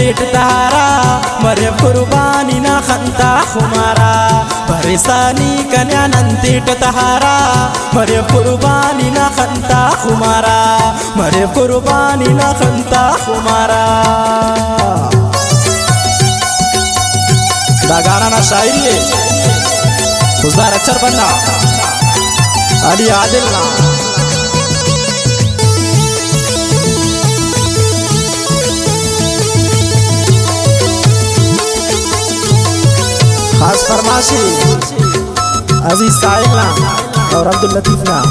TET तहारा मरे कुर्बानी ना खंता खुमारा परेशानी कन्या नंतीट तहारा मरे कुर्बानी ना खंता खुमारा मरे कुर्बानी ना खंता खुमारा। दा गाना ना शायरी है तुझार अक्षर बनना अली आदिल ना खास फरमाशी अजीज साहिल ना और अब्दुल लतीफ ना।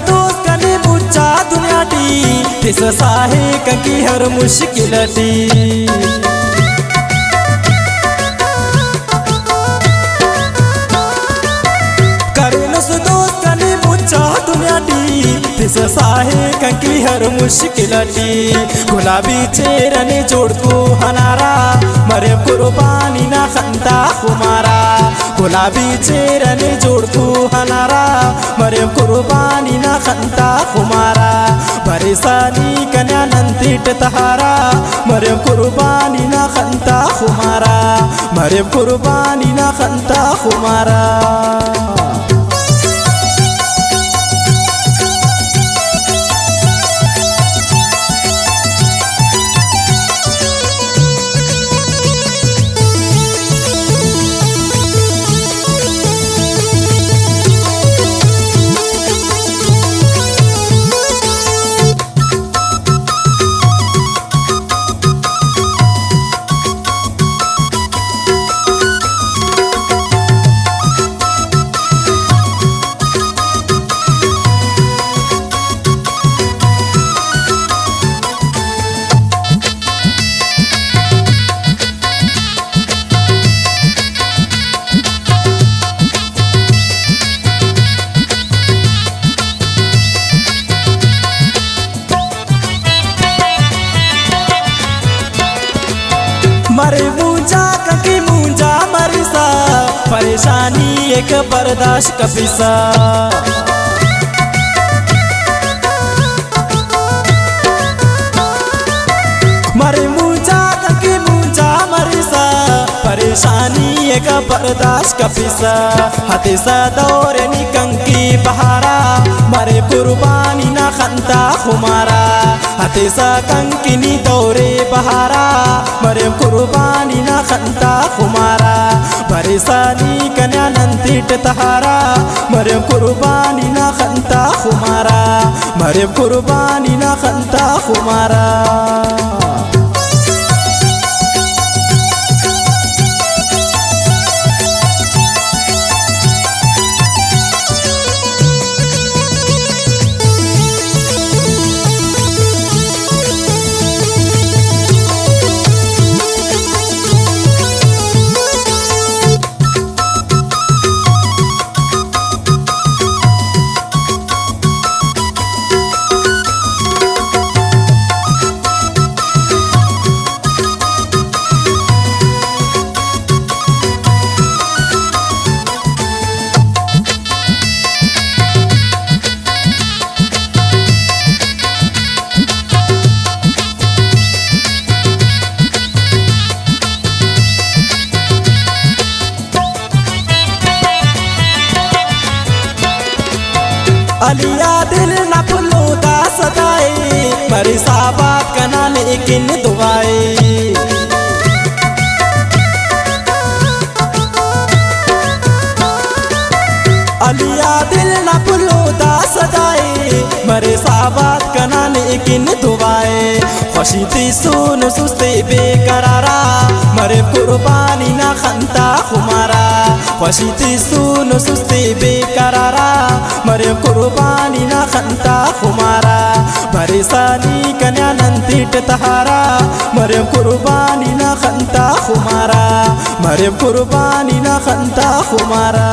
दोस्त कने बुच्चा दुनिया टी तिस साहे ककी हर मुश्किल टी करनस दोस्त कने बुच्चा दुनिया टी तिस साहे ककी हर मुश्किल टी गुलाबी चेहरने जोड़को हनारा मरे कुर्बानी ना खंता खुमारा गुलाबी चेहरने जोड़को हनारा मरे कुर्बानी ना खंता खुमारा परेशानी कन्या नंतीट तहारा मरे कुर्बानी ना खंता खुमारा मरे कुर्बानी ना खंता खुमारा। मरे मुंजा ककी मुंजा मरिसा परेशानी एक बर्दाश्त कपिसा मरे मुंजा ककी मुंजा मरिसा परेशानी एक बर्दाश्त कपिसा हतिसा दौरे निकंकी बहारा मरे कुर्बानी ना खंता खुमारा हतिसा कंकिनी दौरे बहारा मरे कुर्बानी ना खंता खुमारा परेशानी कन्या नंतीट तहारा मरे कुर्बानी ना खंता खुमारा मरे कुर्बानी ना खंता खुमारा। अलिया दिल न पुलूदा सदाई मरी साबात कना लेकिन दुआई अलिया दिल न पुलूदा सदाई मरे साबात कना लेकिन दुआई खुशी सुन सुस्ते बेकरारा मरे कुर्बानी ना खंता खुमारा खुशी सुन सुस्ते बेकरारा मरे कुर्बानी ना खंता खुमारा परेशानी कन्या नंतीट तहारा मरियम कुर्बानी ना खंता खुमारा मरियम कुर्बानी ना खंता खुमारा